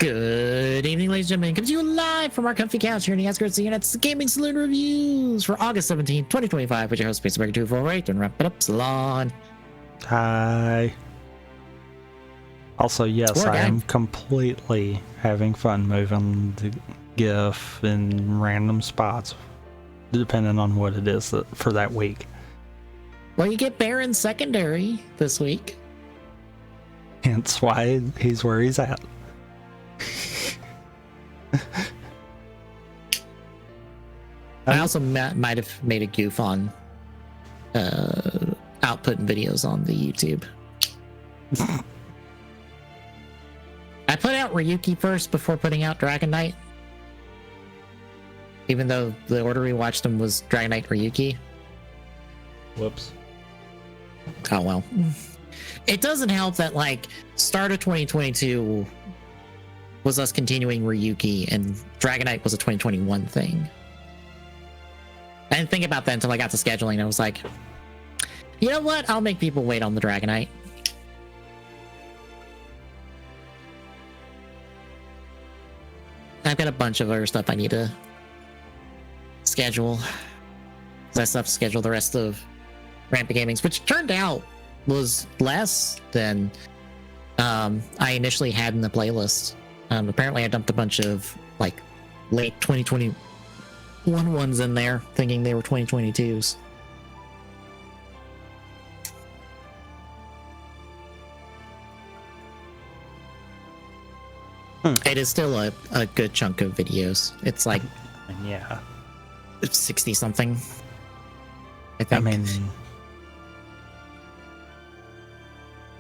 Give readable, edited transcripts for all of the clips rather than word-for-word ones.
Good evening, ladies and gentlemen. Comes to you live from our comfy couch here in the outskirts of the Internet's Gaming Saloon Reviews for August 17, 2025, with your host, Space America 248, and wrap it up, Salon. Hi. Also, yes, I am completely having fun moving the GIF in random spots, depending on what it is for that week. Well, you get Baron secondary this week. Hence why he's where he's at. I also might have made a goof on outputting videos on the YouTube. I put out Ryuki first before putting out Dragon Knight, even though the order we watched them was Dragon Knight Ryuki. Whoops. Oh well. It doesn't help that like start of 2022 was us continuing Ryuki, and Dragon Knight was a 2021 thing. I didn't think about that until I got to scheduling. I was like, you know what? I'll make people wait on the Dragon Knight. I've got a bunch of other stuff I need to schedule. I still have to schedule the rest of Rampant Gaming's, which turned out was less than I initially had in the playlist. Apparently I dumped a bunch of like late 2021 ones in there thinking they were 2022s. It is still a good chunk of videos. It's like, yeah, 60 something, I think. I mean,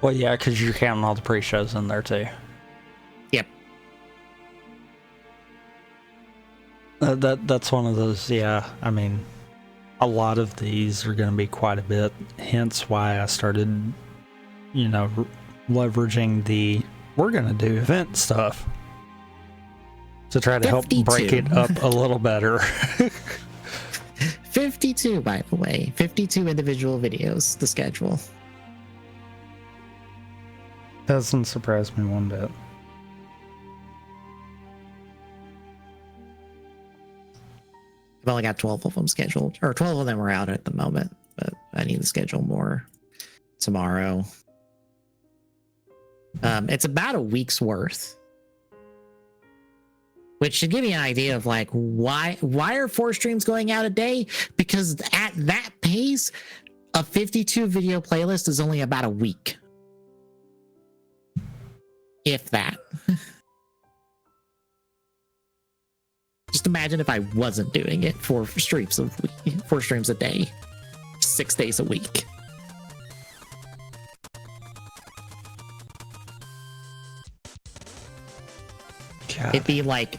well, yeah, because you're counting all the pre-shows in there too. Yep. That's one of those, yeah. I mean, a lot of these are going to be quite a bit, hence why I started, you know, leveraging the we're going to do event stuff to try to 52. help break it up a little better. 52, by the way. 52 individual videos to schedule. Doesn't surprise me one bit. I've only got 12 of them scheduled, or 12 of them are out at the moment, but I need to schedule more tomorrow. It's about a week's worth, which should give you an idea of like why are 4 streams going out a day? Because at that pace, a 52 video playlist is only about a week, if that. Just imagine if I wasn't doing it 4 streams a day, 6 days a week. God. It'd be like,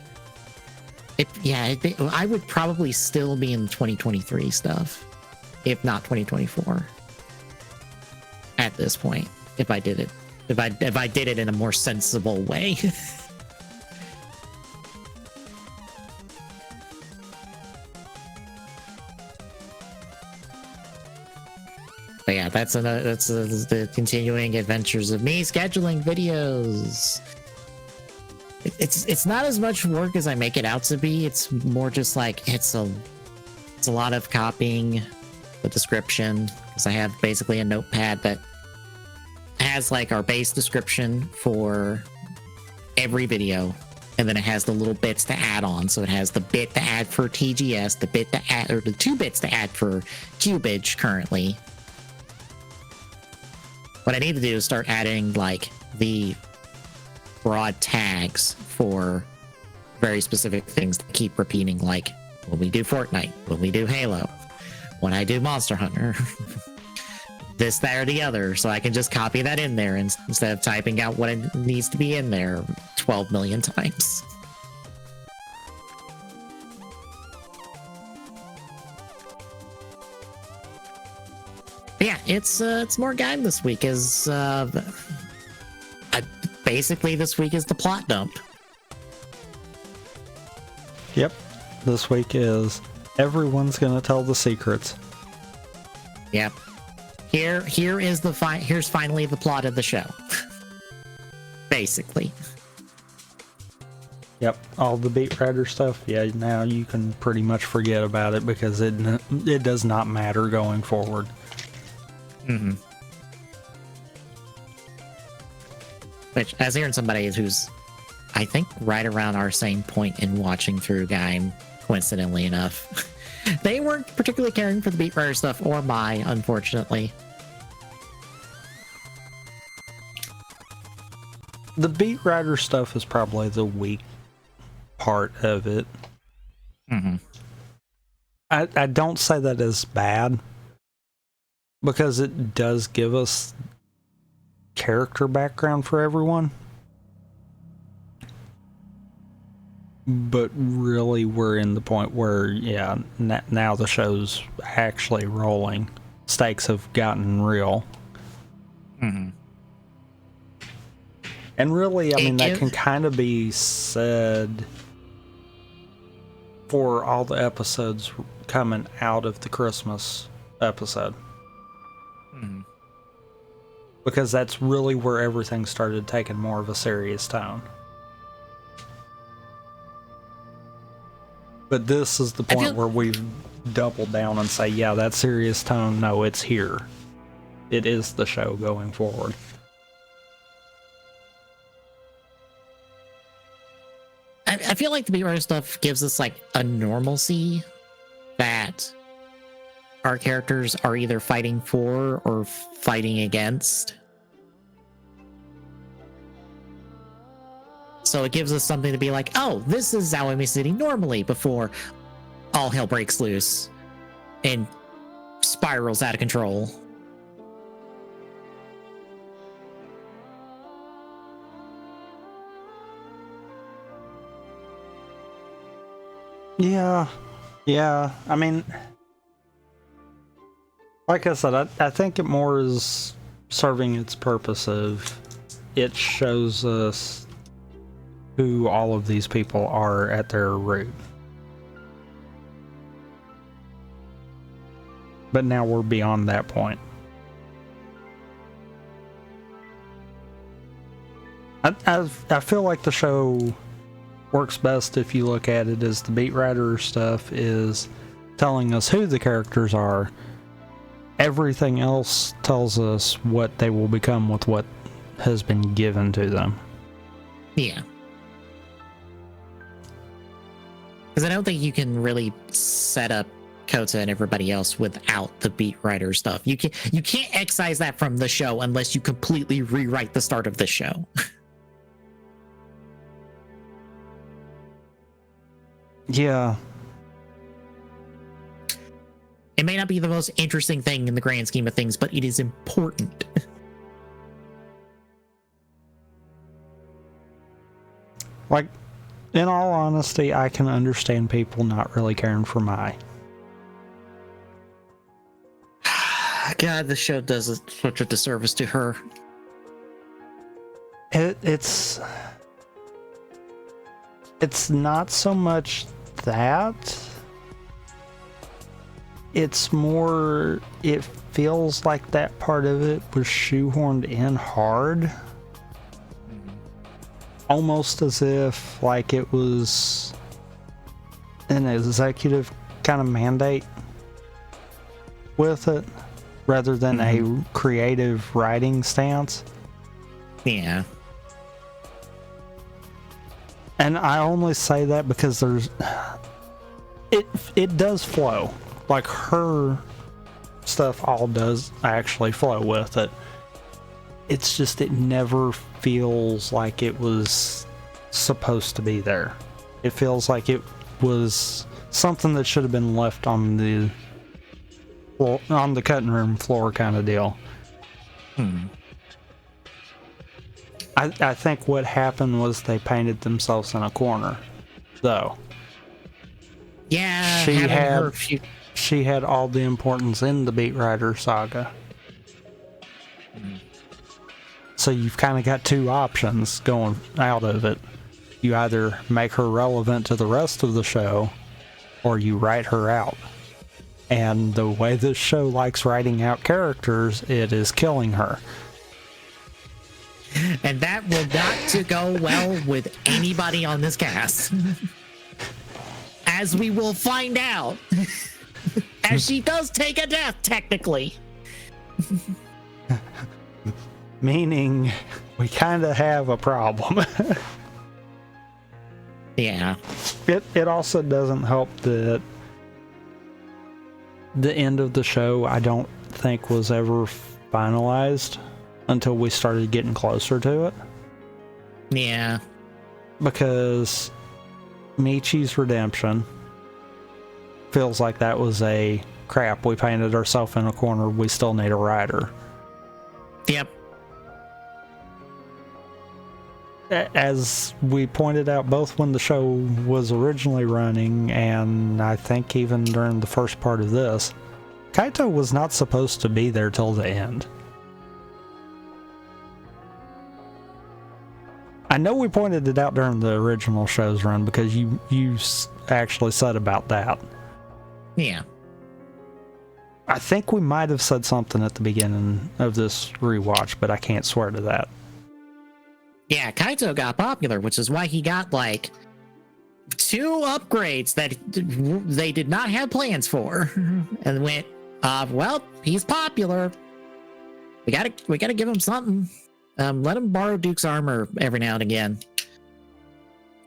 I would probably still be in 2023 stuff, if not 2024. At this point, if I did it, if I did it in a more sensible way. But yeah, that's the continuing adventures of me scheduling videos. It's not as much work as I make it out to be. It's more just like it's a lot of copying the description, because I have basically a notepad that has like our base description for every video, and then it has the little bits to add on. So it has the bit to add for TGS, the bit to add, or the 2 bits to add for Cubage currently. What I need to do is start adding like the broad tags for very specific things to keep repeating, like when we do Fortnite, when we do Halo, when I do Monster Hunter, this, that, or the other, so I can just copy that in there instead of typing out what it needs to be in there 12 million times. But yeah, it's more Gaim this week, as basically this week is the plot dump. Yep. This week is everyone's gonna tell the secrets. Yep. Here's finally the plot of the show. Basically. Yep, all the Beat Rider stuff, yeah, now you can pretty much forget about it because it does not matter going forward. Mm-hmm. Which, as hearing somebody who's, I think, right around our same point in watching through Gaim, coincidentally enough, they weren't particularly caring for the Beat Rider stuff or Mai, unfortunately. The Beat Rider stuff is probably the weak part of it. Mm-hmm. I don't say that as bad because it does give us character background for everyone. But really, we're in the point where, yeah, now the show's actually rolling. Stakes have gotten real. Mm-hmm. And really, I mean, that can kind of be said for all the episodes coming out of the Christmas episode. Mm-hmm. Because that's really where everything started taking more of a serious tone. But this is the point where we've doubled down and say, yeah, that serious tone, no, it's here. It is the show going forward. I feel like the Beat Rider stuff gives us like a normalcy that our characters are either fighting for or fighting against. So it gives us something to be like, oh, this is Aomi City normally before all hell breaks loose and spirals out of control. Yeah. I mean, like I said, I think it more is serving its purpose of it shows us who all of these people are at their root. But now we're beyond that point. I feel like the show works best if you look at it as the Beat Rider stuff is telling us who the characters are. Everything else tells us what they will become with what has been given to them. Yeah. Because I don't think you can really set up Kota and everybody else without the Beat Rider stuff. You can't excise that from the show unless you completely rewrite the start of the show. Yeah. It may not be the most interesting thing in the grand scheme of things, but it is important. Like, in all honesty, I can understand people not really caring for Mai. God, the show does such a disservice to her. It's not so much that. It's more, it feels like that part of it was shoehorned in hard. Almost as if like it was an executive kind of mandate with it rather than a creative writing stance. Yeah. And I only say that because it does flow. Like her stuff all does actually flow with it. It's just it never feels like it was supposed to be there. It feels like it was something that should have been left on the cutting room floor kind of deal. I think what happened was they painted themselves in a corner, though. Yeah, she had all the importance in the Beat Rider saga. So you've kind of got two options going out of it. You either make her relevant to the rest of the show, or you write her out. And the way this show likes writing out characters, it is killing her. And that will not to go well with anybody on this cast. As we will find out. As she does take a death, technically. Meaning, we kind of have a problem. Yeah. It also doesn't help that the end of the show, I don't think, was ever finalized until we started getting closer to it. Yeah. Because Michi's redemption feels like that was a crap. We painted ourselves in a corner. We still need a rider. Yep. As we pointed out, both when the show was originally running and I think even during the first part of this, Kaito was not supposed to be there till the end. I know we pointed it out during the original show's run because you actually said about that. Yeah. I think we might have said something at the beginning of this rewatch, but I can't swear to that. Yeah, Kaito got popular, which is why he got like 2 upgrades that they did not have plans for, and went, well, he's popular. We gotta give him something. Let him borrow Duke's armor every now and again.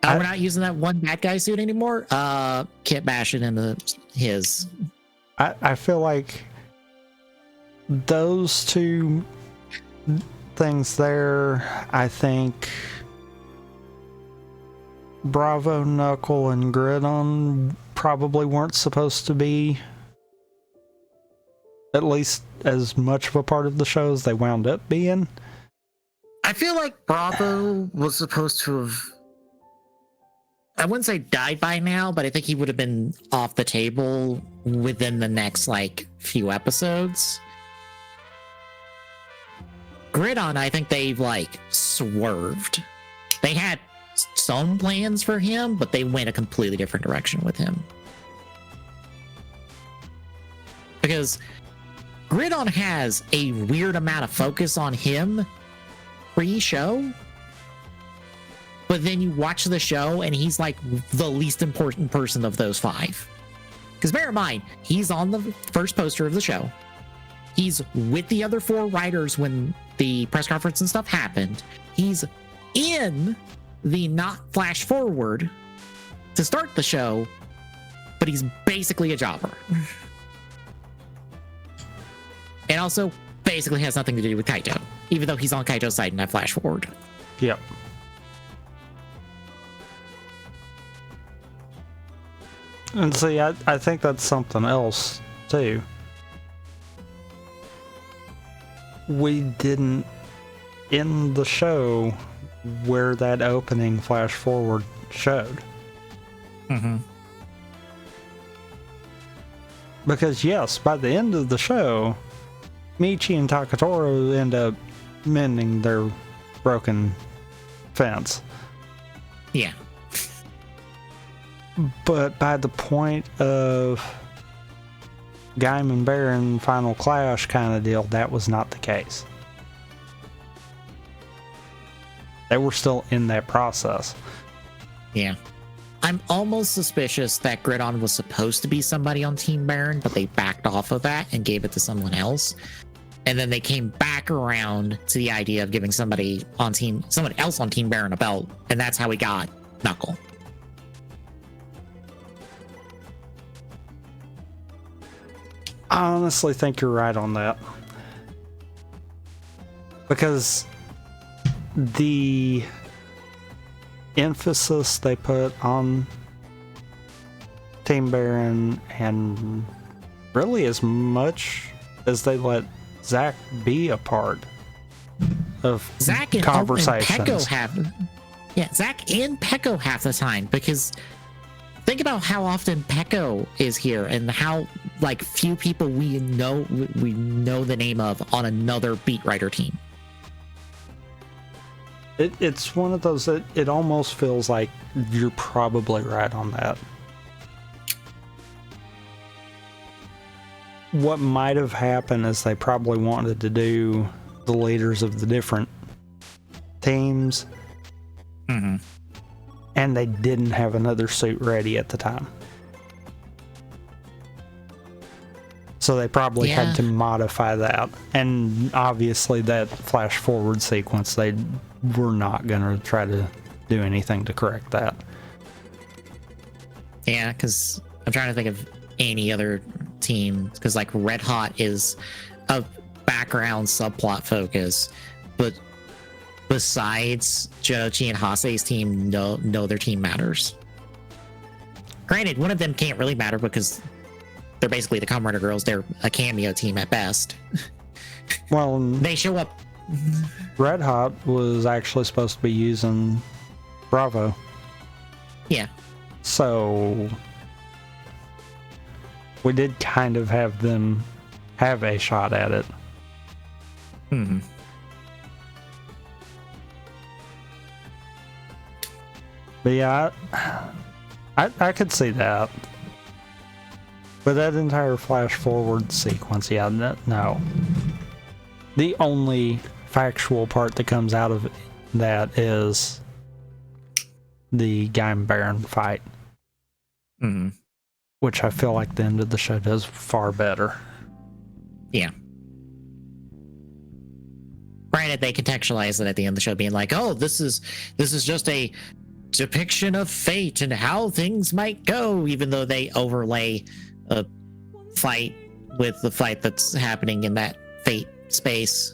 We're not using that one bad guy suit anymore. Kit bashing into his. I feel like those 2 things there, I think Bravo, Knuckle, and Gridon probably weren't supposed to be at least as much of a part of the show as they wound up being. I feel like Bravo was supposed to have, I wouldn't say died by now, but I think he would have been off the table within the next like few episodes. Gridon, I think they've like swerved. They had some plans for him, but they went a completely different direction with him. Because Gridon has a weird amount of focus on him pre-show, but then you watch the show and he's like the least important person of those 5. Because bear in mind, he's on the first poster of the show. He's with the other 4 writers when the press conference and stuff happened. He's in the not flash forward to start the show, but he's basically a jobber. And also basically has nothing to do with Kaito, even though he's on Kaito's side and not flash forward. Yep. And see, I think that's something else too. We didn't end the show where that opening flash forward showed. Mm-hmm. Because yes, by the end of the show, Michi and Takatoro end up mending their broken fence. Yeah. But by the point of Gaim and Baron final clash kind of deal, that was not the case. They were still in that process. Yeah. I'm almost suspicious that Gridon was supposed to be somebody on Team Baron, but they backed off of that and gave it to someone else. And then they came back around to the idea of giving someone else on Team Baron a belt, and that's how we got Knuckle. I honestly think you're right on that. Because the emphasis they put on Team Baron, and really as much as they let Zach be a part of Zach and conversations. Pecco have, Zach and Pecco half the time, because think about how often Pecco is here and how like few people we know the name of on another beat writer team. It's one of those that it almost feels like you're probably right on that. What might have happened is they probably wanted to do the leaders of the different teams, and they didn't have another suit ready at the time. So they probably had to modify that. And obviously that flash forward sequence, they were not going to try to do anything to correct that. Yeah, because I'm trying to think of any other team, because like Red Hot is a background subplot focus, but besides Jochi and Hase's team, no their team matters. Granted, one of them can't really matter because they're basically the Kamen Rider girls. They're a cameo team at best. Well, they show up. Red Hot was actually supposed to be using Bravo. Yeah. So we did kind of have them have a shot at it. But yeah, I could see that. But that entire flash forward sequence, yeah, no. The only factual part that comes out of that is the Gaim Baron fight. Which I feel like the end of the show does far better. Yeah. Granted, they contextualize it at the end of the show, being like, "Oh, this is just a depiction of fate and how things might go," even though they overlay a fight with the fight that's happening in that fate space.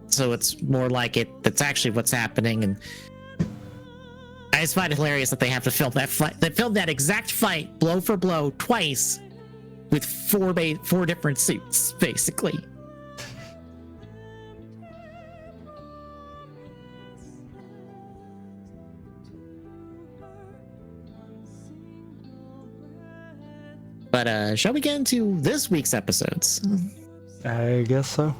So it's more like that's actually what's happening, and I just find it hilarious that they have to film that fight. They filmed that exact fight, blow for blow, twice, with four different suits, basically. But shall we get into this week's episodes? I guess so.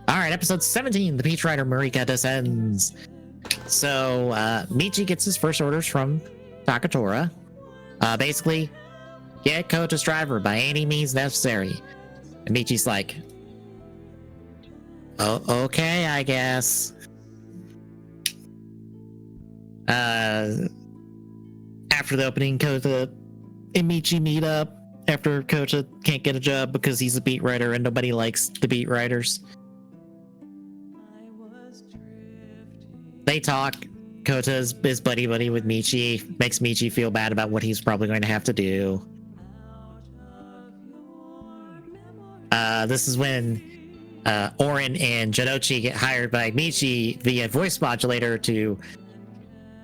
All right, episode 17, the Peach Rider Marika descends. So Michi gets his first orders from Takatora. Basically, get Kota's driver by any means necessary. And Michi's like, "Oh, okay, I guess." After the opening, Kota and Michi meet up after Kota can't get a job because he's a beat writer and nobody likes the beat writers. They talk. Kota is buddy-buddy with Michi, makes Michi feel bad about what he's probably going to have to do. This is when Orin and Janochi get hired by Michi via voice modulator to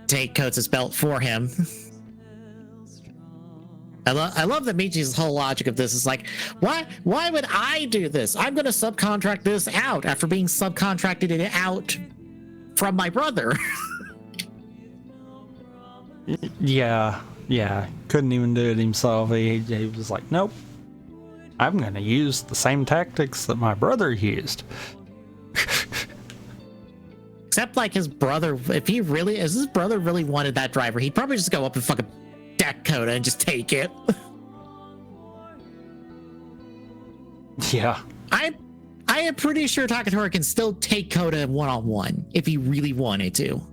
take Kota's belt for him. I love that Michi's whole logic of this is like, why would I do this? I'm going to subcontract this out after being subcontracted it out from my brother. Yeah. Couldn't even do it himself. He was like, nope. I'm going to use the same tactics that my brother used. Except like his brother, if his brother really wanted that driver, he'd probably just go up and fucking deck Kota and just take it. Yeah. I am pretty sure Takatora can still take Kota one-on-one if he really wanted to.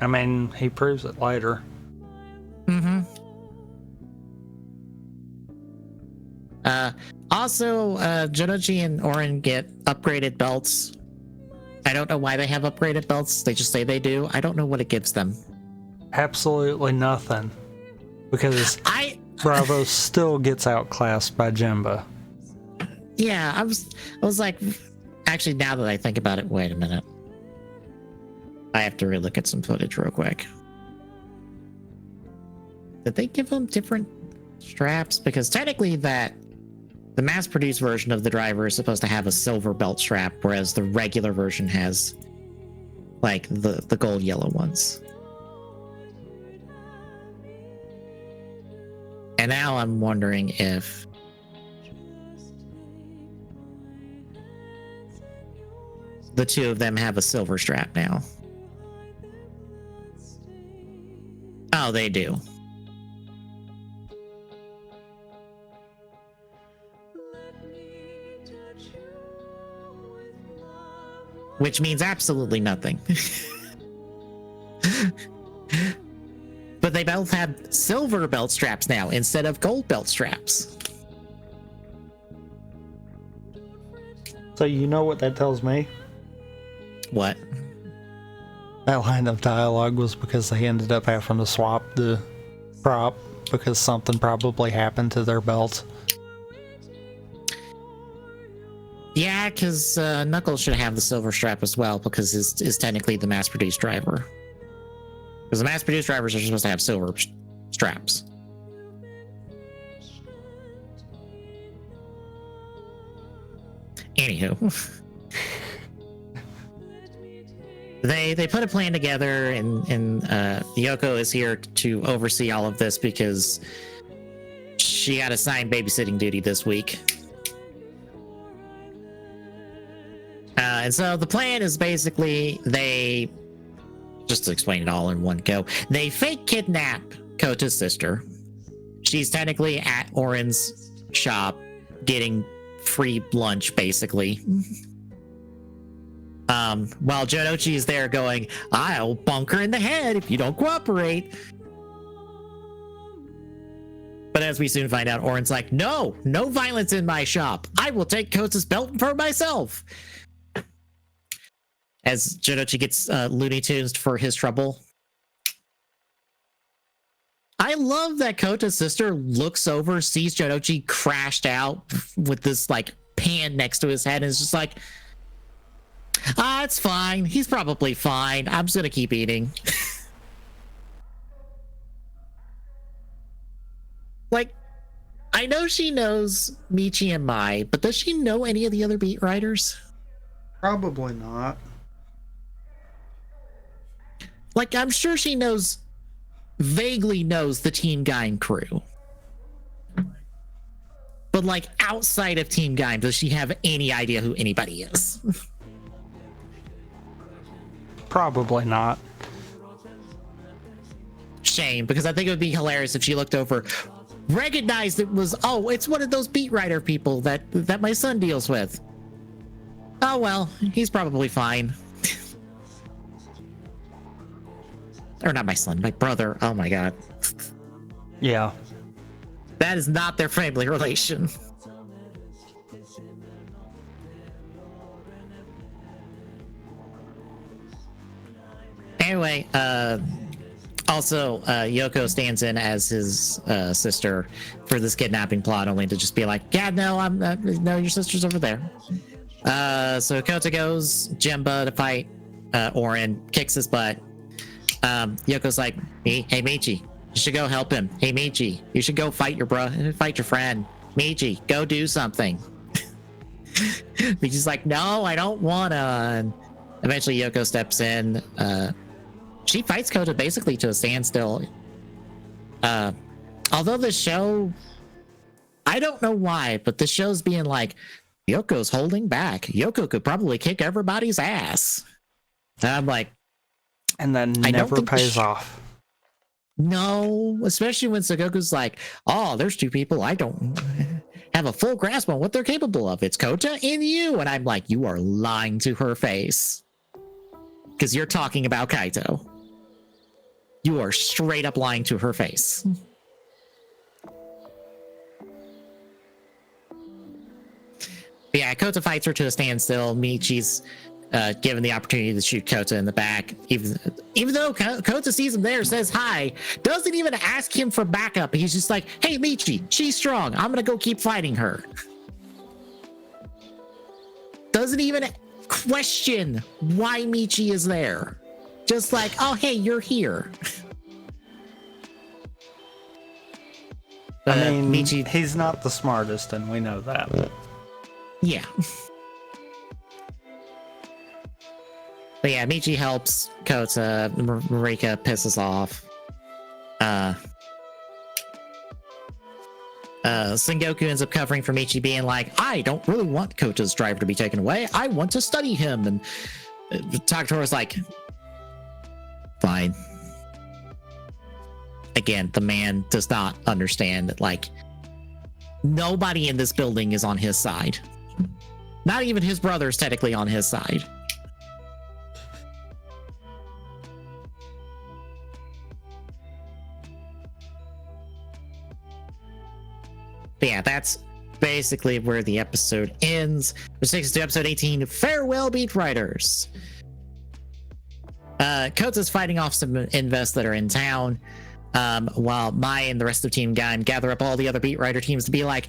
I mean, he proves it later. Also, Janochi and Orin get upgraded belts. I don't know why they have upgraded belts. They just say they do. I don't know what it gives them. Absolutely nothing. Because Bravo still gets outclassed by Jimba. Yeah, I was like, actually, now that I think about it, wait a minute. I have to relook at some footage real quick. Did they give them different straps? Because technically the mass-produced version of the driver is supposed to have a silver belt strap, whereas the regular version has like the gold yellow ones. And now I'm wondering if the two of them have a silver strap now. Oh, they do. which means absolutely nothing. But they both have silver belt straps now instead of gold belt straps. So you know what that tells me? What? That line of dialogue was because they ended up having to swap the prop because something probably happened to their belt. Yeah, because Knuckles should have the silver strap as well because is technically the mass-produced driver. Because the mass-produced drivers are supposed to have silver straps. Anywho. They put a plan together, and Yoko is here to oversee all of this because she got assigned babysitting duty this week. And so the plan is basically just to explain it all in one go, they fake kidnap Kota's sister. She's technically at Oren's shop getting free lunch, basically. While Jonochi is there going, I'll bonk her in the head if you don't cooperate. But as we soon find out, Oren's like, no violence in my shop. I will take Kota's belt for myself. As Jonochi gets Looney Tunes for his trouble. I love that Kota's sister looks over, sees Jonochi crashed out with this like pan next to his head, and is just like, it's fine. He's probably fine. I'm just gonna keep eating. Like, I know she knows Michi and Mai, but does she know any of the other beat writers? Probably not. Like, I'm sure she vaguely knows the Team Gaim crew. But, like, outside of Team Gaim, does she have any idea who anybody is? Probably not. Shame, because I think it would be hilarious if she looked over, recognized it was, it's one of those beat writer people that my son deals with. Oh, well, he's probably fine. Or not my son, my brother. Oh my god. Yeah. That is not their family relation. Anyway, also, Yoko stands in as his sister for this kidnapping plot, only to just be like, yeah, no, no, your sister's over there. So Kota goes Jemba to fight Oren, kicks his butt. Yoko's like, hey Michi, you should go help him. Hey Michi, you should go fight your friend. Michi, go do something. Michi's like, no, I don't wanna. And eventually Yoko steps in. She fights Kota basically to a standstill. Although the show, I don't know why, but the show's being like, Yoko's holding back. Yoko could probably kick everybody's ass. And I'm like, and then never pays off. No, especially when Sagoku's like, there's two people I don't have a full grasp on what they're capable of. It's Kota and you. And I'm like, you are lying to her face. Because you're talking about Kaito. You are straight up lying to her face. But yeah, Kota fights her to a standstill. Michi's given the opportunity to shoot Kota in the back, even though Kota sees him there, says hi, doesn't even ask him for backup. He's just like, hey Michi, she's strong, I'm gonna go keep fighting her. Doesn't even question why Michi is there. Just like, oh hey, you're here. I mean, Michi, he's not the smartest, and we know that. Yeah. But yeah, Michi helps Kota. Marika pisses off. Sengoku ends up covering for Michi, being like, I don't really want Kota's driver to be taken away. I want to study him. And Takatora's like, fine. Again, the man does not understand that, like, nobody in this building is on his side. Not even his brother is technically on his side. But yeah, that's basically where the episode ends. Which takes us to episode 18, Farewell Beat Writers. Kota's fighting off some invests that are in town, while Mai and the rest of Team Gaim gather up all the other beat writer teams to be like,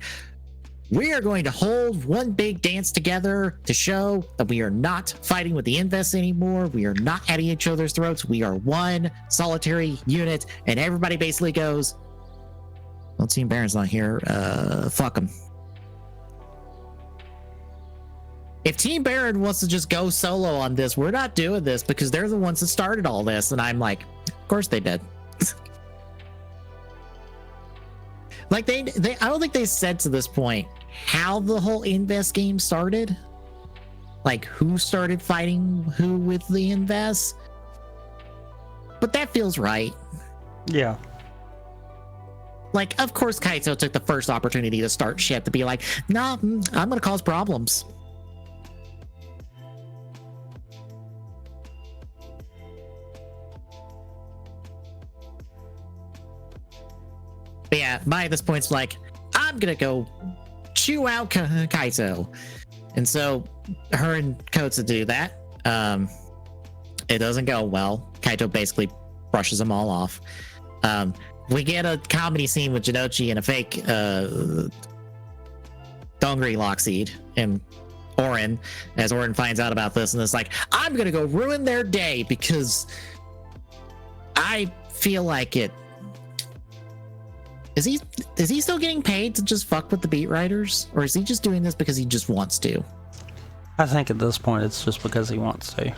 we are going to hold one big dance together to show that we are not fighting with the invests anymore. We are not at each other's throats. We are one solitary unit. And everybody basically goes, well, Team Baron's not here. Fuck him. If Team Baron wants to just go solo on this, we're not doing this because they're the ones that started all this. And I'm like, of course they did. Like they I don't think they said to this point how the whole invest game started. Like who started fighting who with the invest. But that feels right. Yeah. Like, of course Kaito took the first opportunity to start shit to be like, nah, I'm gonna cause problems. But yeah, Mai at this point's like, I'm gonna go chew out Kaito. And so her and Kotsu do that. It doesn't go well. Kaito basically brushes them all off. We get a comedy scene with Jinochi and a fake Dongri Lockseed and Orin, as Orin finds out about this and it's like, I'm gonna go ruin their day because I feel like it. Is he still getting paid to just fuck with the beat writers? Or is he just doing this because he just wants to? I think at this point it's just because he wants to.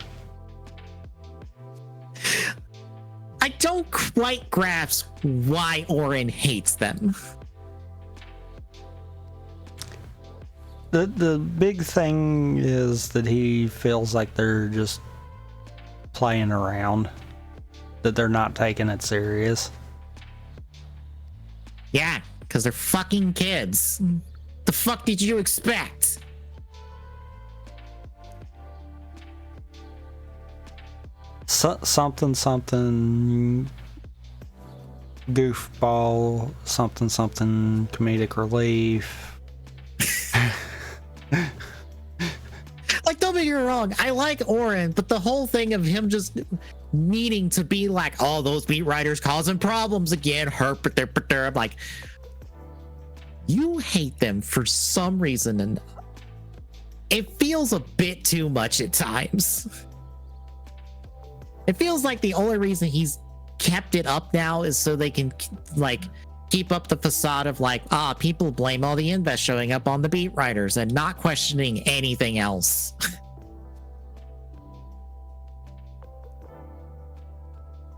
I don't quite grasp why Orin hates them. The big thing is that he feels like they're just playing around, that they're not taking it serious. Yeah, because they're fucking kids. The fuck did you expect? Something goofball, something comedic relief. Like, don't get me wrong, I like Orin, but the whole thing of him just needing to be like, oh, those beat writers causing problems again, I'm like, you hate them for some reason, and it feels a bit too much at times. It feels like the only reason he's kept it up now is so they can like keep up the facade of like, people blame all the invest showing up on the beat writers and not questioning anything else.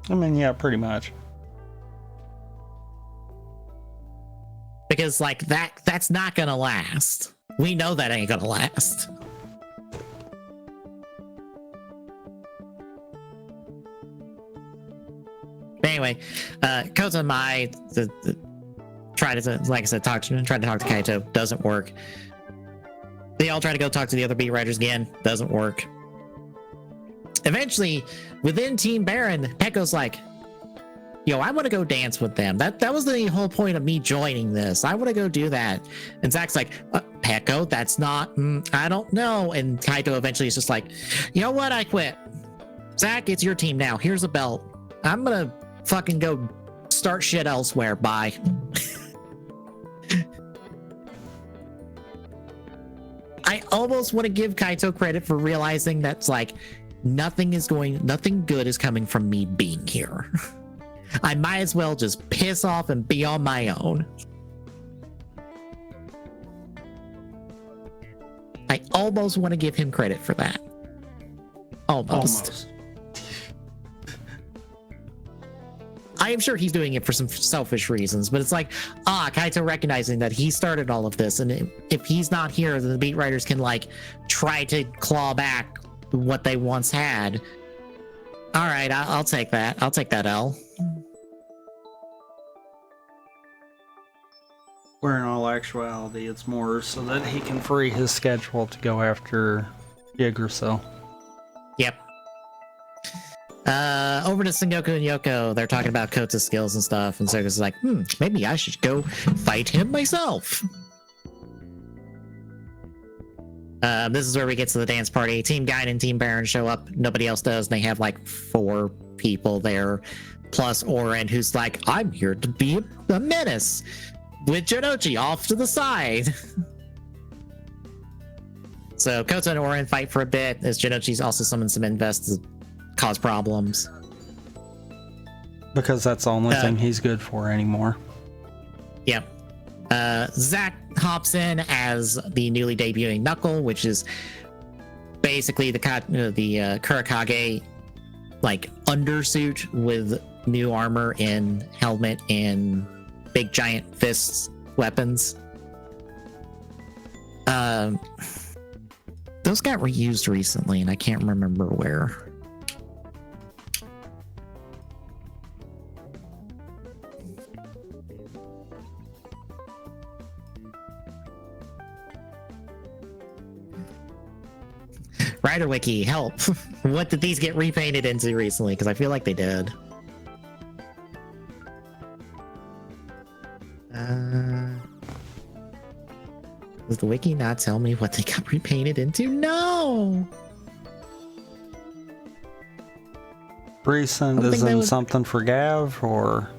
I mean, yeah, pretty much. Because like that's not gonna last. We know that ain't gonna last. But anyway, Kota and Mai try to, like I said, try to talk to Kaito. Doesn't work. They all try to go talk to the other beat writers again. Doesn't work. Eventually, within Team Baron, Pekko's like, yo, I want to go dance with them. That was the whole point of me joining this. I want to go do that. And Zach's like, Pekko, that's not, I don't know. And Kaito eventually is just like, you know what? I quit. Zach, it's your team now. Here's a belt. I'm going to fucking go start shit elsewhere. Bye. I almost want to give Kaito credit for realizing that's like, nothing good is coming from me being here. I might as well just piss off and be on my own. I almost want to give him credit for that. Almost. I am sure he's doing it for some selfish reasons, but it's like, Kaito recognizing that he started all of this, and if he's not here, then the beat writers can like try to claw back what they once had. All right, I'll take that. I'll take that L. Where in all actuality, it's more so that he can free his schedule to go after Yggdrasil. Yep. Over to Sengoku and Yoko, they're talking about Kota's skills and stuff, and Sengoku's like, maybe I should go fight him myself. This is where we get to the dance party. Team Gaim and Team Baron show up. Nobody else does. They have like 4 people there, plus Oren, who's like, I'm here to be a menace, with Jonochi off to the side. So Kota and Oren fight for a bit, as Jonochi's also summoned some invests to cause problems. Because that's the only thing he's good for anymore. Yeah. Zack hops in as the newly debuting Knuckle, which is basically the Kurakage like undersuit with new armor and helmet and big giant fists weapons. Those got reused recently, and I can't remember where. Writer Wiki, help. What did these get repainted into recently? Because I feel like they did. Does the wiki not tell me what they got repainted into? No! Recent isn't something for Gav, or?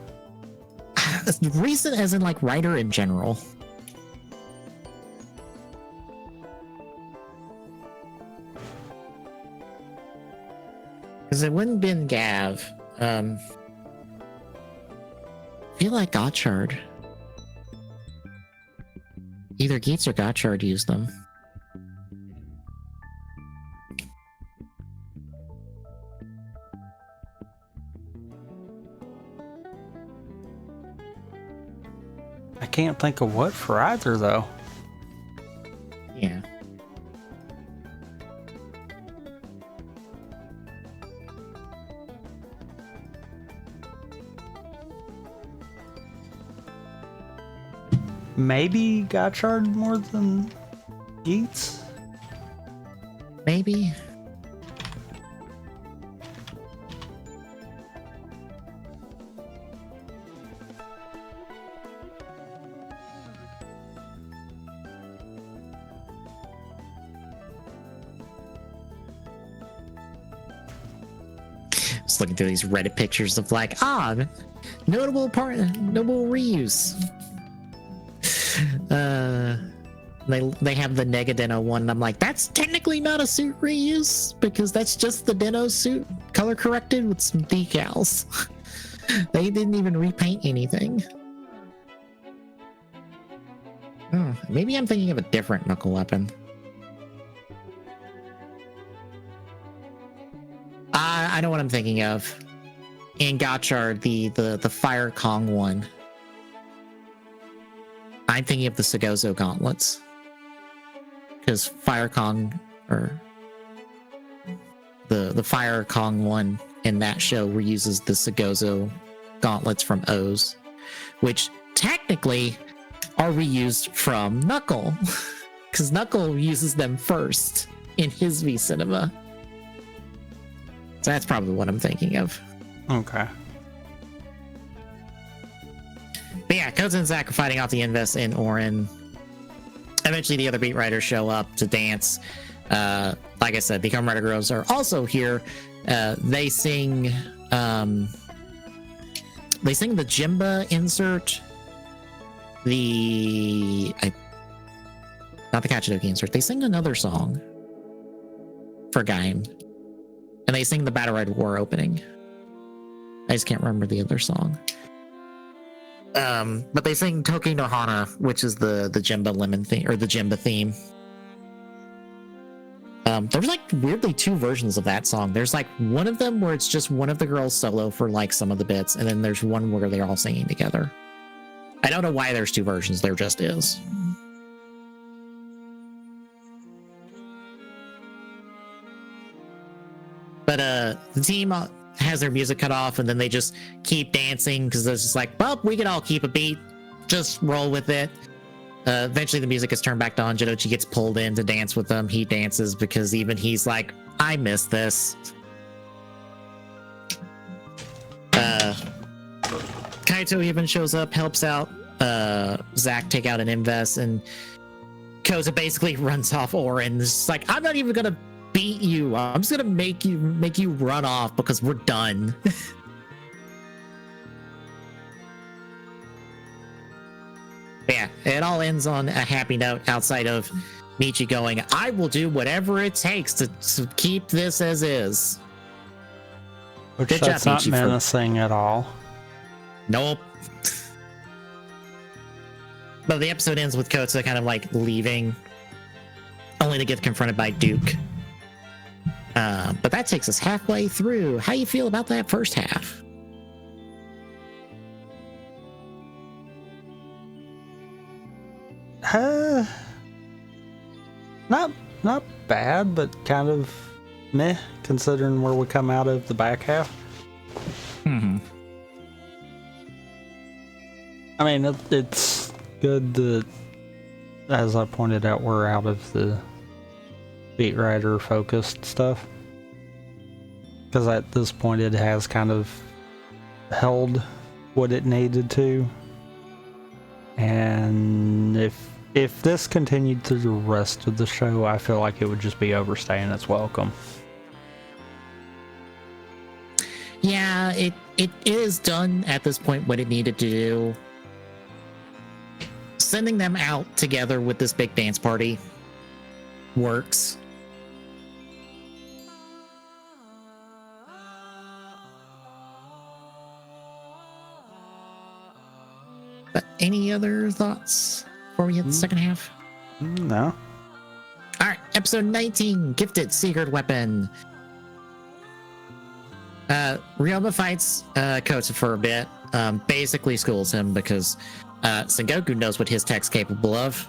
Recent as in like writer in general. Because it wouldn't been Gav. I feel like Gotchard. Either Geets or Gotchard used them. I can't think of what for either, though. Yeah. Maybe Gotchard more than Geets? Maybe. Just looking through these Reddit pictures of like, notable reuse. They have the Negadeno one, and I'm like, that's technically not a suit reuse because that's just the Deno suit color corrected with some decals. They didn't even repaint anything. Maybe I'm thinking of a different knuckle weapon. I know what I'm thinking of. In Gotchard, the Fire Kong one. I'm thinking of the Sagozo gauntlets. Because Fire Kong, or the Fire Kong one in that show reuses the Sagozo gauntlets from O's, which technically are reused from Knuckle. Because Knuckle uses them first in his V Cinema. So that's probably what I'm thinking of. Okay. But yeah, Kota and Zack are fighting off the Invest in Orin. Eventually, the other beat writers show up to dance. Like I said, the Kamen Rider Girls are also here. They sing the Jimba insert. Not the Kachidoki insert. They sing another song for Gaim. And they sing the Battle Ride War opening. I just can't remember the other song. But they sing Toki no Hana, which is the Jimba Lemon theme, or the Jimba theme. There's like weirdly 2 versions of that song. There's like one of them where it's just one of the girls solo for like some of the bits, and then there's one where they're all singing together. I don't know why there's 2 versions, there just is. But the team has their music cut off, and then they just keep dancing because it's just like, well, we can all keep a beat, just roll with it. Eventually the music is turned back on. Jonochi gets pulled in to dance with them. He dances because even he's like, I miss this. Kaito even shows up, helps out Zack take out an invest, and Koza basically runs off Orin. It's like, I'm not even gonna beat you. I'm just gonna make you run off because we're done. Yeah, it all ends on a happy note outside of Michi going, I will do whatever it takes to keep this as is. Which Good that's job, not Michi, menacing at all. Nope. But the episode ends with Kotsu kind of like leaving, only to get confronted by Duke. But that takes us halfway through. How you feel about that first half? Not bad, but kind of meh, considering where we come out of the back half. Mm-hmm. I mean, it's good that, as I pointed out, we're out of the Beat Rider focused stuff. Because at this point it has kind of held what it needed to. And if this continued through the rest of the show, I feel like it would just be overstaying its welcome. Yeah, it is done at this point what it needed to do. Sending them out together with this big dance party works. But any other thoughts before we hit the second half? No. All right, episode 19, Gifted Secret Weapon. Ryoma fights Kotsu for a bit, basically schools him because Sengoku knows what his tech's capable of.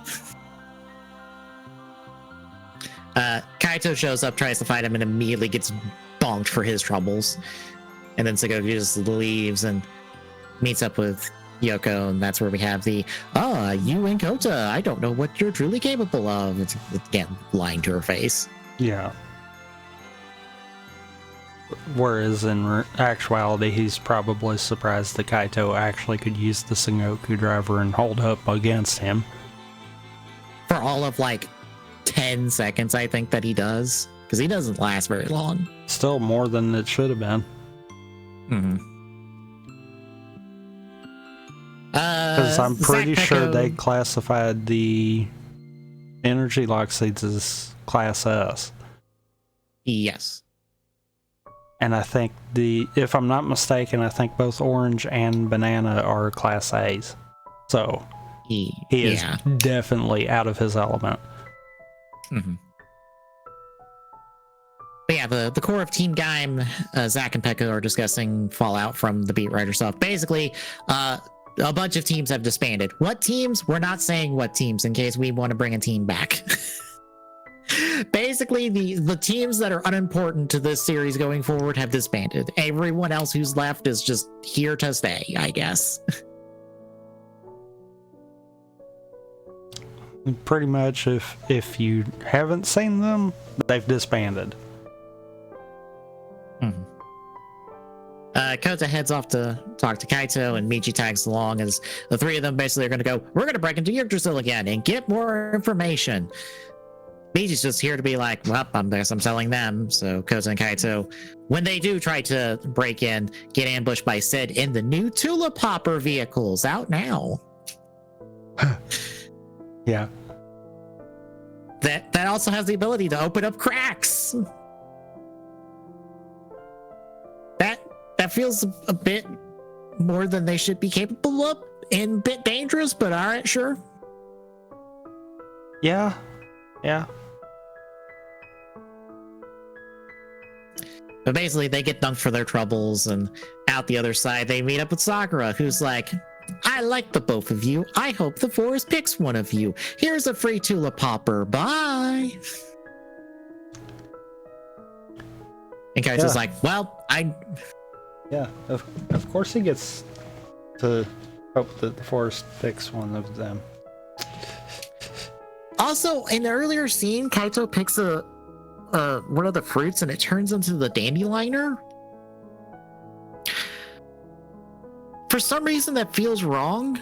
Kaito shows up, tries to fight him, and immediately gets bonked for his troubles. And then Sengoku just leaves and meets up with Yoko, and that's where we have the, you and Kota, I don't know what you're truly capable of. It's again, lying to her face. Yeah. Whereas in actuality, he's probably surprised that Kaito actually could use the Sengoku driver and hold up against him. For all of like 10 seconds, I think that he does. Because he doesn't last very long. Still more than it should have been. Mm-hmm. Because I'm pretty Zack sure Pecco, they classified the energy lock seeds as Class S. Yes. And I think if I'm not mistaken, I think both Orange and Banana are Class A's. So he is definitely out of his element. Mm-hmm. But yeah, the core of Team Gaim, Zack and Pekka are discussing fallout from the Beat Rider stuff. Basically, a bunch of teams have disbanded. What teams? We're not saying what teams in case we want to bring a team back. Basically, the teams that are unimportant to this series going forward have disbanded. Everyone else who's left is just here to stay, I guess. Pretty much, if you haven't seen them, they've disbanded. Mm-hmm. Kota heads off to talk to Kaito, and Michi tags along as the three of them basically are going to go, we're going to break into Yggdrasil again and get more information. Michi's just here to be like, well, I guess I'm telling them. So Kota and Kaito, when they do try to break in, get ambushed by Sid in the new Tulip Hopper vehicles out now. Yeah. That also has the ability to open up cracks. That feels a bit more than they should be capable of and a bit dangerous, but all right, sure. Yeah. But basically, they get dunked for their troubles, and out the other side, they meet up with Sakura, who's like, I like the both of you. I hope the forest picks one of you. Here's a free tulip popper. Bye. And Kaito's like, well, Yeah, of course he gets to hope that the forest picks one of them. Also, in the earlier scene, Kaito picks one of the fruits and it turns into the dandelion. For some reason, that feels wrong.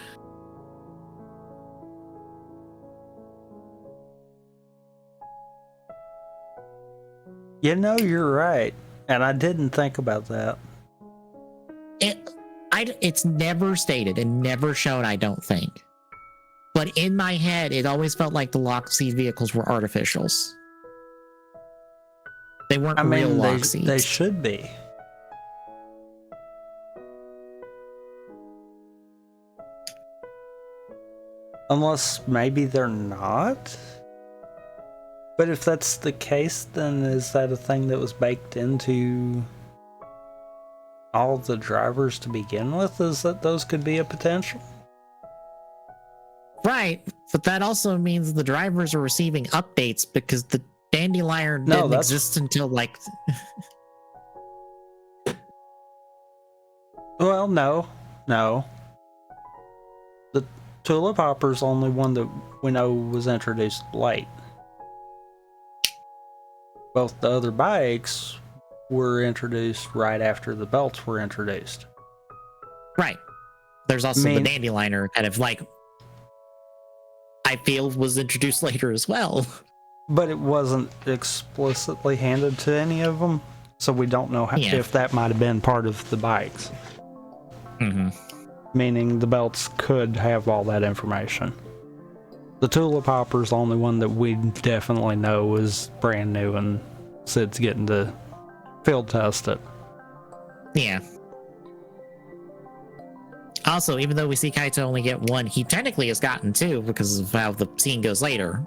You know, you're right. And I didn't think about that. It's never stated and never shown, I don't think. But in my head, it always felt like the Lockseed vehicles were artificials. They weren't real Lockseeds. They should be. Unless maybe they're not? But if that's the case, then is that a thing that was baked into all the drivers to begin with? Is that those could be a potential? Right, but that also means the drivers are receiving updates because the Dandelion didn't exist until like... Well, no. The Tulip Hopper's only one that we know was introduced late. Both the other bikes were introduced right after the belts were introduced. Right. There's also the Dandelion kind of like, I feel, was introduced later as well. But it wasn't explicitly handed to any of them, so we don't know if that might have been part of the bikes. Mm-hmm. Meaning the belts could have all that information. The Tulip Hopper's the only one that we definitely know is brand new, and Sid's getting to field test it. Yeah. Also, even though we see Kaito only get one, he technically has gotten two because of how the scene goes later.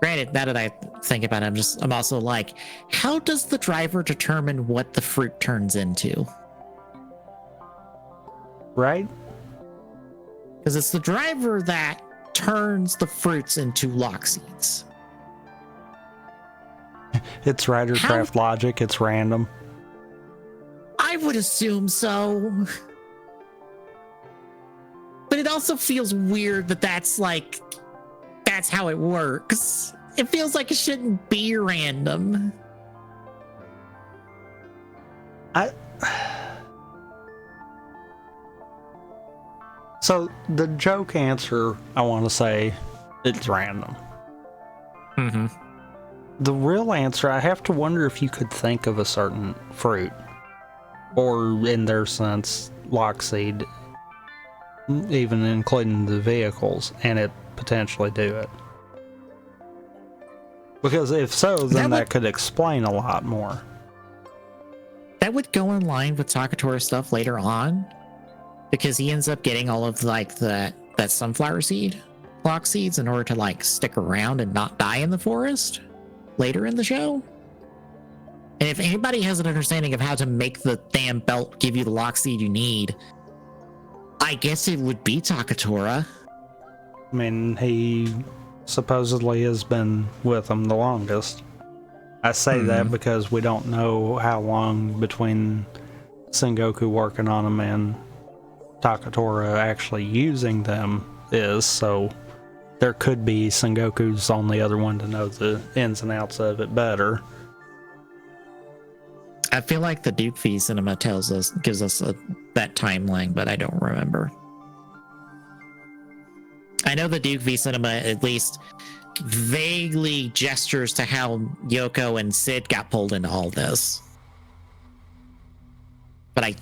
Granted, now that I think about it, I'm also like, how does the driver determine what the fruit turns into? Right? Because it's the driver that turns the fruits into Lockseeds. It's Ridercraft logic, it's random. I would assume so. But it also feels weird that that's how it works. It feels like it shouldn't be random. So the joke answer, I want to say, it's random. Mm-hmm. The real answer, I have to wonder if you could think of a certain fruit, or in their sense, Lockseed, even including the vehicles, and it potentially do it. Because if so, then that could explain a lot more. That would go in line with Takatora's stuff later on, because he ends up getting all of that sunflower seed Lockseeds in order to stick around and not die in the forest later in the show. And if anybody has an understanding of how to make the damn belt give you the Lockseed you need, I guess it would be Takatora. I mean, he supposedly has been with them the longest. I say that because we don't know how long between Sengoku working on them and Takatora actually using them is, so there could be Sengoku's the only other one to know the ins and outs of it better. I feel like the Duke V cinema gives us that timeline, but I don't remember. I know the Duke V cinema at least vaguely gestures to how Yoko and Sid got pulled into all this. But I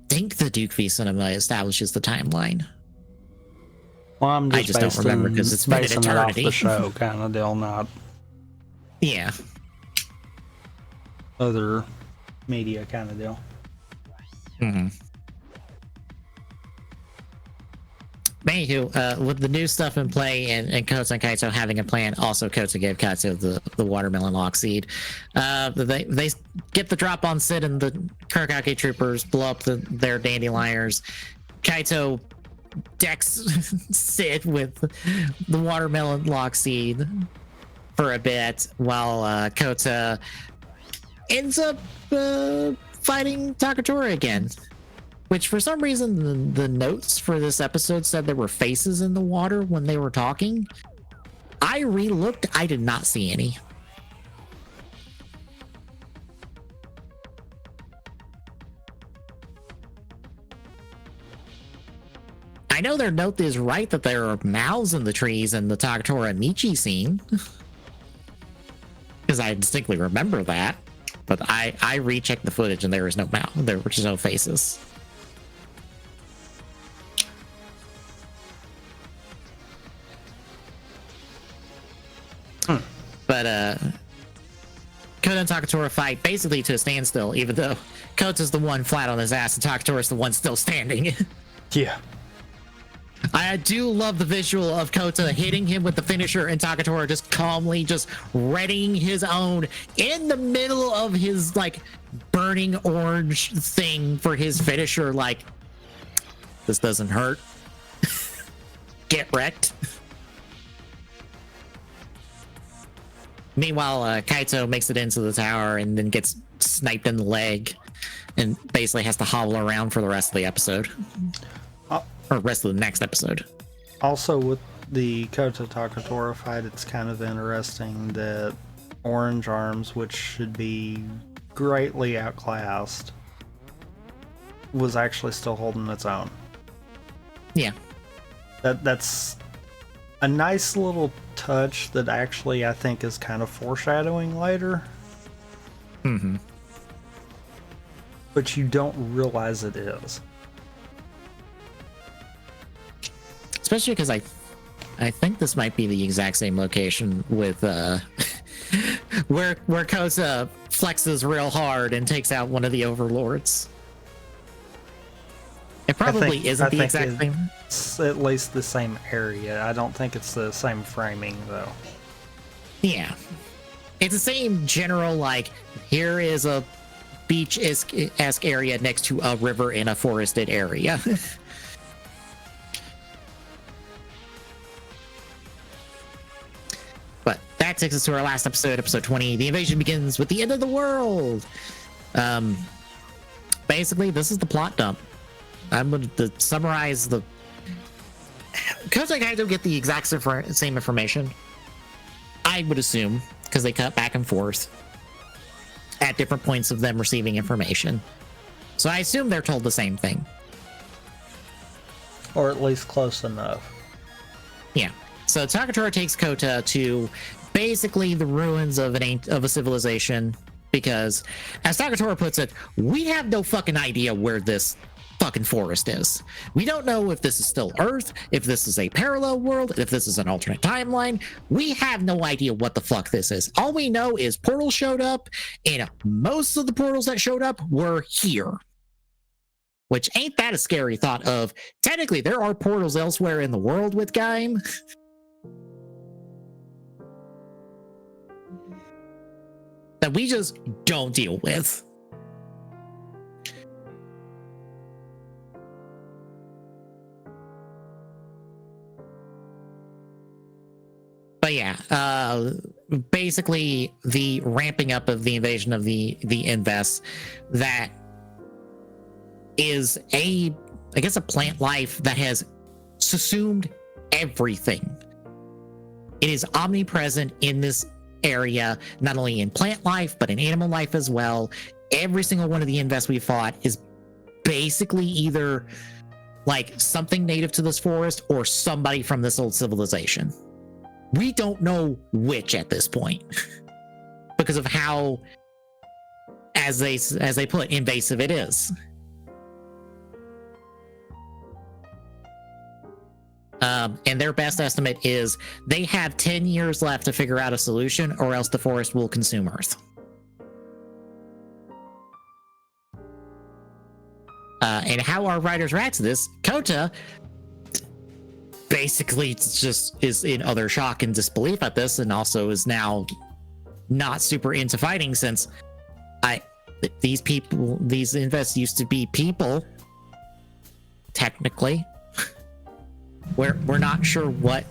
think the Duke V cinema establishes the timeline. Well, I just don't remember because it's been an eternity. It off the show kind of deal, not other media kind of deal. Mm-hmm. Anywho, with the new stuff in play and Kota and Kaito having a plan, also Kota gave Kaito the watermelon Lockseed. They get the drop on Sid and the Kurogake troopers, blow up their Dandelions. Kaito decks Sid with the watermelon Lockseed for a bit, while Kota ends up fighting Takatora again. Which, for some reason, the notes for this episode said there were faces in the water when they were talking. I re-looked, I did not see any. I know their note is right that there are mouths in the trees in the Takatora Michi scene. Because I distinctly remember that. But I rechecked the footage and there was no mouth. There were just no faces. But Kota and Takatora fight basically to a standstill, even though Kota's the one flat on his ass and Takatora's the one still standing. Yeah. I do love the visual of Kota hitting him with the finisher and Takatora just calmly just readying his own in the middle of his like burning orange thing for his finisher. Like, this doesn't hurt. Get wrecked. Meanwhile, Kaito makes it into the tower and then gets sniped in the leg and basically has to hobble around for the rest of the episode. Or rest of the next episode. Also, with the Kota Takatora fight, it's kind of interesting that Orange Arms, which should be greatly outclassed, was actually still holding its own. Yeah. That's a nice little touch that actually I think is kind of foreshadowing later. Mm-hmm. But you don't realize it is. Especially because I think this might be the exact same location with where Kota flexes real hard and takes out one of the overlords. It probably isn't the exact same. It's at least the same area. I don't think it's the same framing though. Yeah. It's the same general, like, here is a beach-esque area next to a river in a forested area. But that takes us to our last episode, episode 20. The invasion begins with the end of the world. Basically, this is the plot dump. I'm going to summarize the... Kota and Kaito get the exact same information. I would assume, because they cut back and forth at different points of them receiving information. So I assume they're told the same thing. Or at least close enough. Yeah. So Takatora takes Kota to basically the ruins of a civilization because, as Takatora puts it, we have no fucking idea where this fucking forest is. We don't know if this is still Earth, if this is a parallel world, if this is an alternate timeline. We have no idea what the fuck this is. All we know is portals showed up, and most of the portals that showed up were here. Which ain't that a scary thought of, technically there are portals elsewhere in the world with Gaim. That we just don't deal with. But yeah, basically the ramping up of the invasion of the Invest that is I guess a plant life that has subsumed everything. It is omnipresent in this area, not only in plant life, but in animal life as well. Every single one of the Invests we fought is basically either like something native to this forest or somebody from this old civilization. We don't know which at this point because of how, as they put, invasive it is. And their best estimate is they have 10 years left to figure out a solution, or else the forest will consume Earth. And how our writers react to this, Kota basically just is in utter shock and disbelief at this, and also is now not super into fighting since these Invests used to be people, technically. We're not sure what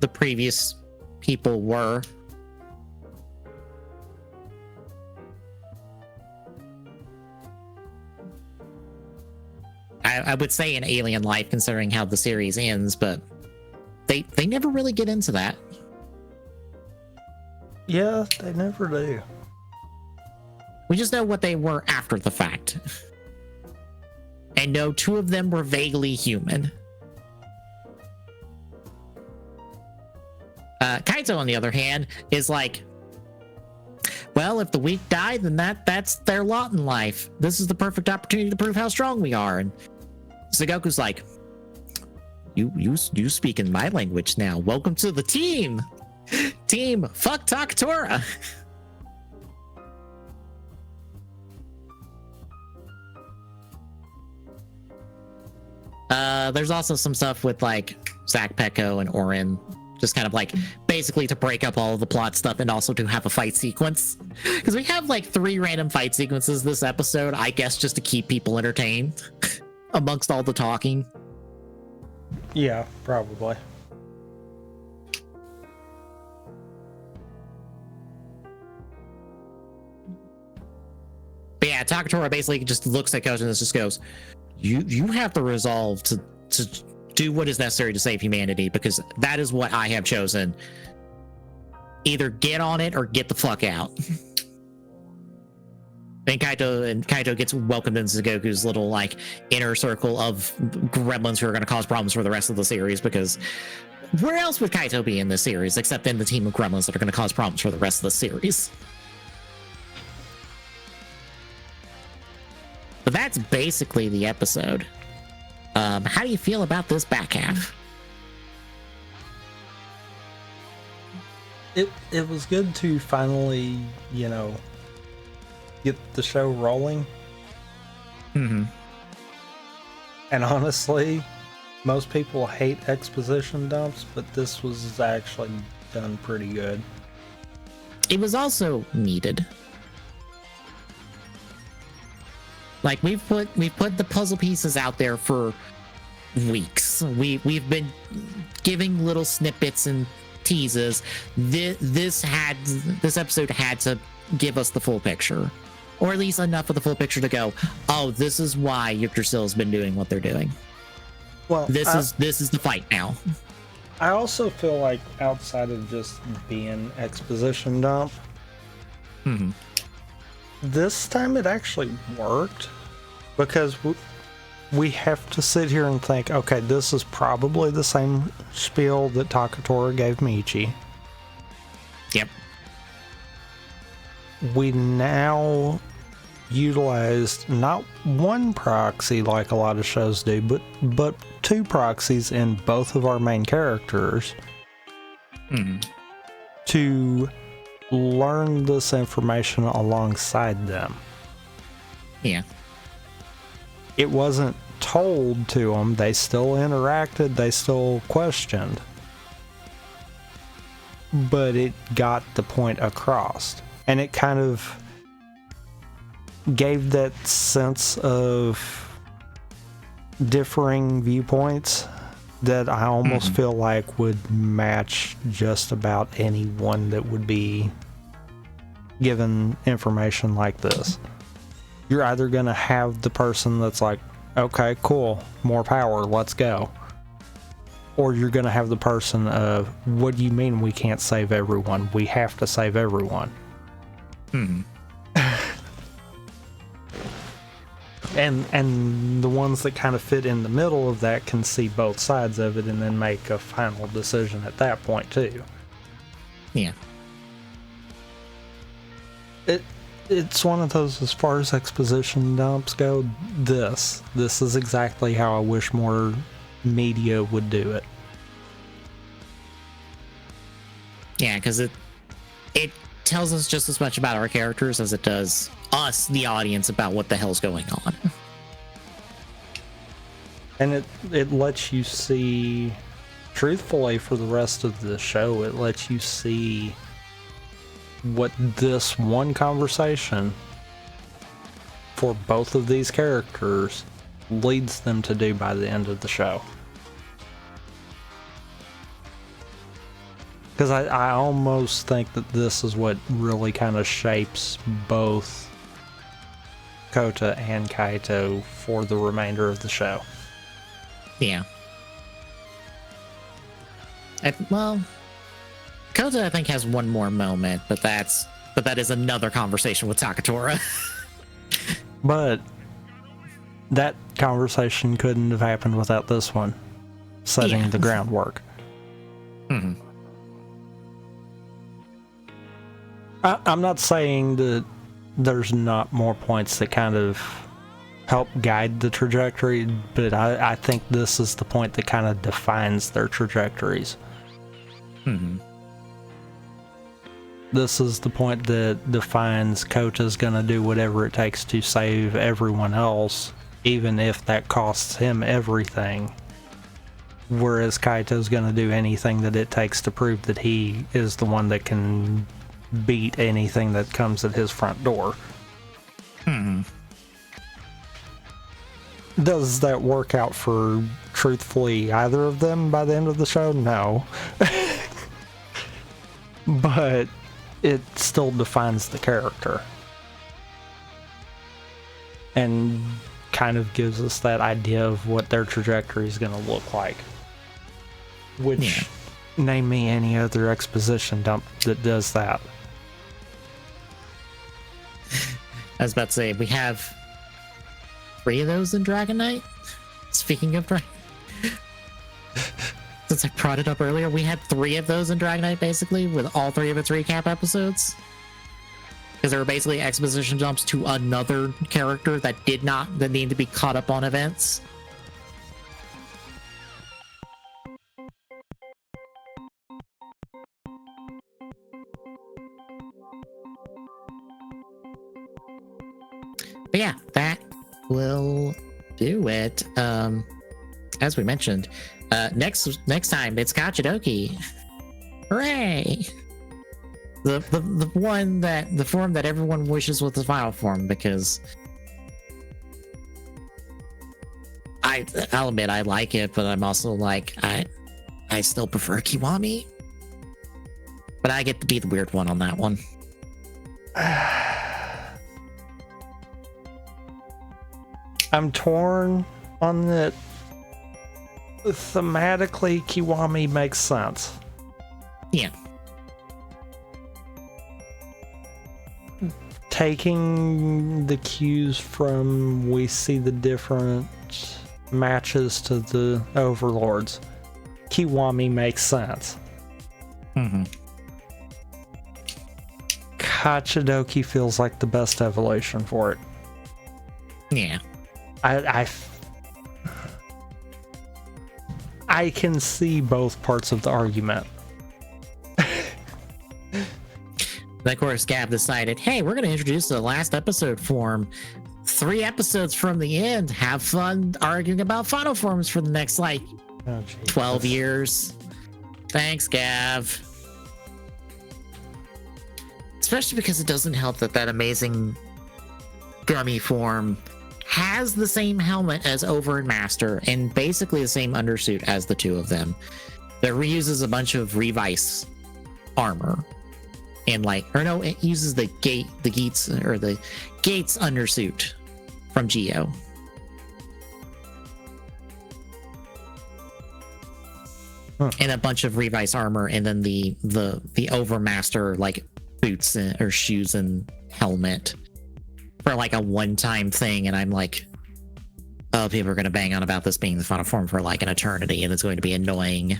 the previous people were. I would say an alien life, considering how the series ends, but they never really get into that. Yeah, they never do. We just know what they were after the fact. And no, two of them were vaguely human. Kaito, on the other hand, is like, well, if the weak die, then that's their lot in life. This is the perfect opportunity to prove how strong we are. And Sugoku's like, you speak in my language now. Welcome to the team. Team, fuck Takatora. There's also some stuff with like Zack Pecco and Orin, just kind of like basically to break up all of the plot stuff and also to have a fight sequence. Because we have like 3 random fight sequences this episode, I guess just to keep people entertained amongst all the talking. Yeah, probably. But yeah, Takatora basically just looks at Coach and just goes, you have the resolve to do what is necessary to save humanity, because that is what I have chosen. Either get on it or get the fuck out. And Kaito gets welcomed into Goku's little like inner circle of gremlins who are going to cause problems for the rest of the series, because where else would Kaito be in this series except in the team of gremlins that are going to cause problems for the rest of the series? But that's basically the episode. How do you feel about this back half? It was good to finally, get the show rolling. Mm-hmm. And honestly, most people hate exposition dumps, but this was actually done pretty good. It was also needed. Like we've put the puzzle pieces out there for weeks. We've been giving little snippets and teases. This episode had to give us the full picture, or at least enough of the full picture to go, oh, this is why Yggdrasil's been doing what they're doing. Well, this is the fight now. I also feel like outside of just being exposition dump, this time it actually worked, because we have to sit here and think, okay, this is probably the same spiel that Takatora gave Michi. Yep. We now utilized not one proxy like a lot of shows do, but 2 proxies in both of our main characters to learn this information alongside them. Yeah. It wasn't told to them. They still interacted. They still questioned. But it got the point across. And it kind of gave that sense of differing viewpoints that I almost feel like would match just about anyone that would be given information like this. You're either going to have the person that's like, okay, cool, more power, let's go. Or you're going to have the person of, what do you mean we can't save everyone? We have to save everyone. And the ones that kind of fit in the middle of that can see both sides of it and then make a final decision at that point too. Yeah. It's one of those, as far as exposition dumps go, this is exactly how I wish more media would do it. Yeah, because it tells us just as much about our characters as it does us, the audience, about what the hell's going on. And it lets you see, truthfully, for the rest of the show, it lets you see what this one conversation for both of these characters leads them to do by the end of the show. Because I almost think that this is what really kind of shapes both Kota and Kaito for the remainder of the show. Yeah. Kota, I think, has one more moment, but that is another conversation with Takatora. But that conversation couldn't have happened without this one setting the groundwork. Mm-hmm. I'm not saying that there's not more points that kind of help guide the trajectory, but I think this is the point that kind of defines their trajectories. Mm-hmm. This is the point that defines Kota's gonna do whatever it takes to save everyone else, even if that costs him everything. Whereas Kaito's gonna do anything that it takes to prove that he is the one that can beat anything that comes at his front door. Mm-hmm. Does that work out for, truthfully, either of them by the end of the show? No. But it still defines the character. And kind of gives us that idea of what their trajectory is going to look like. Which, name me any other exposition dump that does that. I was about to say, we have 3 of those in Dragon Knight. Speaking of Dragon, since I brought it up earlier, we had 3 of those in Dragon Knight, basically, with all 3 of its recap episodes. Because they were basically exposition jumps to another character that needed to be caught up on events. But yeah, that will do it. As we mentioned, next time it's Kachidoki. Hooray! The form that everyone wishes was the final form, because I'll admit I like it, but I'm also like I still prefer Kiwami. But I get to be the weird one on that one. I'm torn on that. Thematically, Kiwami makes sense. Yeah. Taking the cues from we see the different matches to the overlords, Kiwami makes sense. Mm-hmm. Kachidoki feels like the best evolution for it. Yeah. I can see both parts of the argument. Then, of course, Gab decided, hey, we're going to introduce the last episode form. 3 episodes from the end. Have fun arguing about final forms for the next, 12 years. Thanks, Gav. Especially because it doesn't help that amazing gummy form has the same helmet as Over and Master and basically the same undersuit as the 2 of them. That reuses a bunch of Revice armor. And it uses the Gates undersuit from Geo. And a bunch of Revice armor, and then the Overmaster boots or shoes and helmet for a one-time thing. And I'm like, oh, people are going to bang on about this being the final form for an eternity, and it's going to be annoying.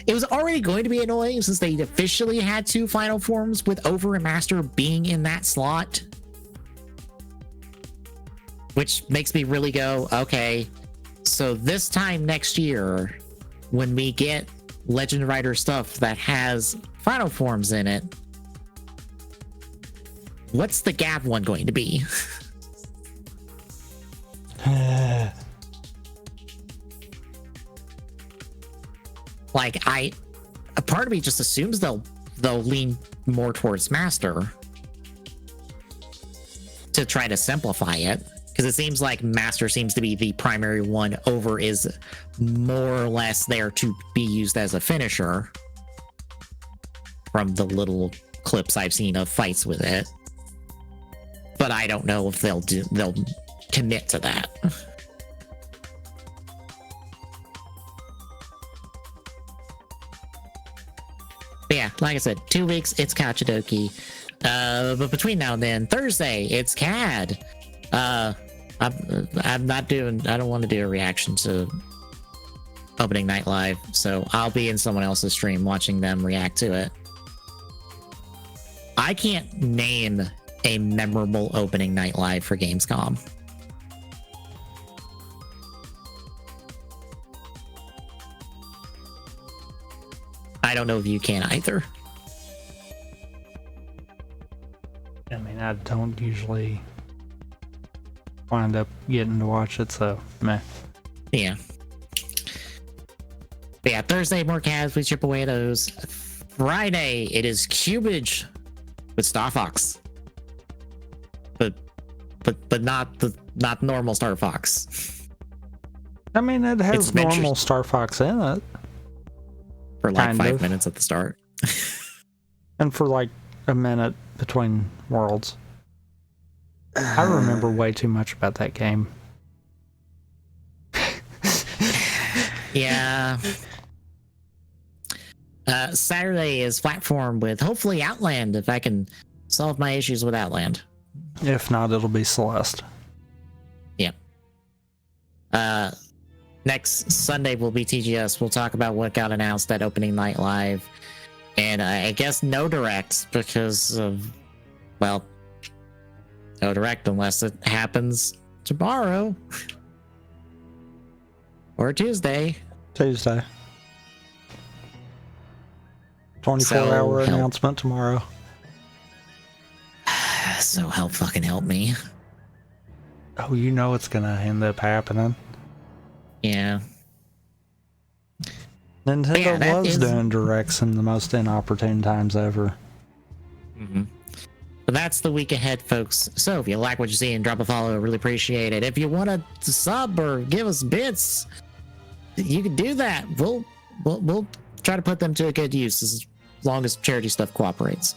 It was already going to be annoying since they officially had 2 final forms with Over and Master being in that slot. Which makes me really go, okay, so this time next year, when we get Legend Rider stuff that has final forms in it, what's the Gav one going to be? A part of me just assumes they'll lean more towards Master to try to simplify it, because it seems like Master seems to be the primary one. Over is more or less there to be used as a finisher from the little clips I've seen of fights with it, but I don't know if they'll commit to that. But yeah, like I said, 2 weeks, it's Kachidoki. But between now and then, Thursday, it's CAD. I'm not doing. I don't want to do a reaction to opening night live, so I'll be in someone else's stream watching them react to it. I can't name a memorable opening night live for Gamescom. I don't know if you can either. I mean, I don't usually wind up getting to watch it, so meh. Yeah. But yeah, Thursday, more cabs. We chip away at those. Friday, it is Cubage with Star Fox. But not normal Star Fox. I mean, it has It's normal Star Fox in it. For like Kind 5 of. minutes at the start. And for like a minute between worlds. I remember way too much about that game. Yeah. Saturday is platform with hopefully Outland if I can solve my issues with Outland. If not, it'll be Celeste. Next Sunday will be TGS. We'll talk about what got announced at opening night live. And I guess no direct because of, well, no direct unless it happens tomorrow or Tuesday. Tuesday. 24-hour announcement tomorrow. So fucking help me. Oh, you know it's gonna end up happening. Yeah. Nintendo Yeah, that loves is- doing directs in the most inopportune times ever. Mm-hmm. But that's the week ahead, folks. So if you like what you see and drop a follow, I really appreciate it. If you want to sub or give us bits, you can do that. We'll try to put them to a good use as long as charity stuff cooperates.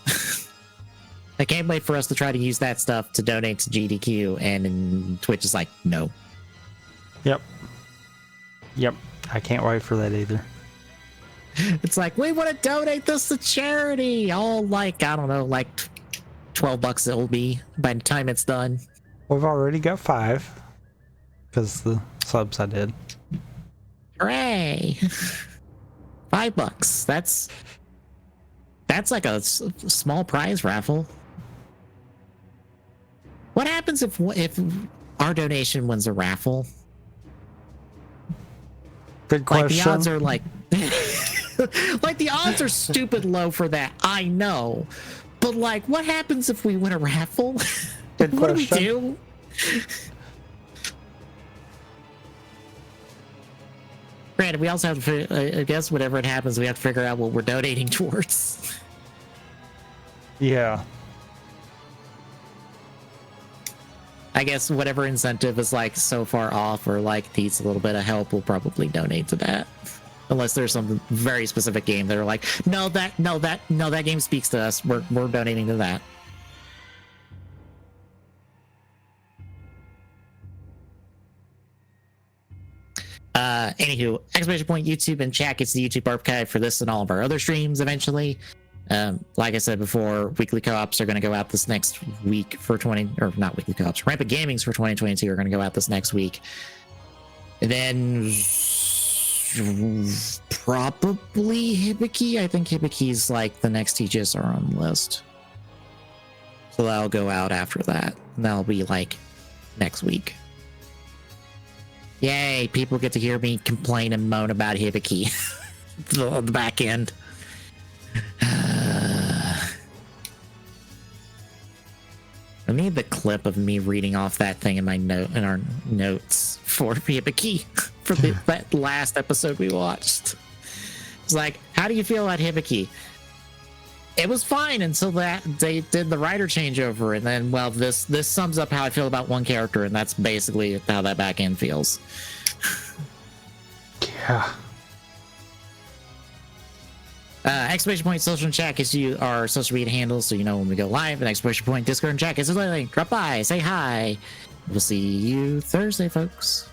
I can't wait for us to try to use that stuff to donate to GDQ, and Twitch is like, no. Yep. I can't wait for that either. It's like, we want to donate this to charity. All like, I don't know, like $12 it'll be by the time it's done. We've already got 5 because the subs I did. Hooray! $5. That's like a small prize raffle. What happens if our donation wins a raffle? Good Like question. the odds are like, like the odds are stupid low for that. I know, but like, what happens if we win a raffle? Good What question. do we do? Granted, we also have to, I guess, whatever it happens, we have to figure out what we're donating towards. Yeah. I guess whatever incentive is like so far off or like needs a little bit of help, we'll probably donate to that. Unless there's some very specific game that are like, no, that game speaks to us. We're donating to that. Anywho, exclamation point YouTube and chat gets the YouTube archive for this and all of our other streams eventually. Like I said before, weekly co-ops are going to go out this next week for not weekly co-ops, Rampant Gamings for 2022 are going to go out this next week. And then probably Hibiki. I think Hibiki's like the next TGS are on the list. So that'll go out after that. And that'll be like next week. Yay, people get to hear me complain and moan about Hibiki on the back end. I need the clip of me reading off that thing in our notes for Hibiki for that last episode we watched. It's like, how do you feel about Hibiki? It was fine until that they did the writer changeover, and then, well, this sums up how I feel about one character, and that's basically how that back end feels. Yeah. Exclamation point social and chat gives you our social media handles so you know when we go live, and exclamation point Discord and chat is a link. Drop by, say hi. We'll see you Thursday, folks.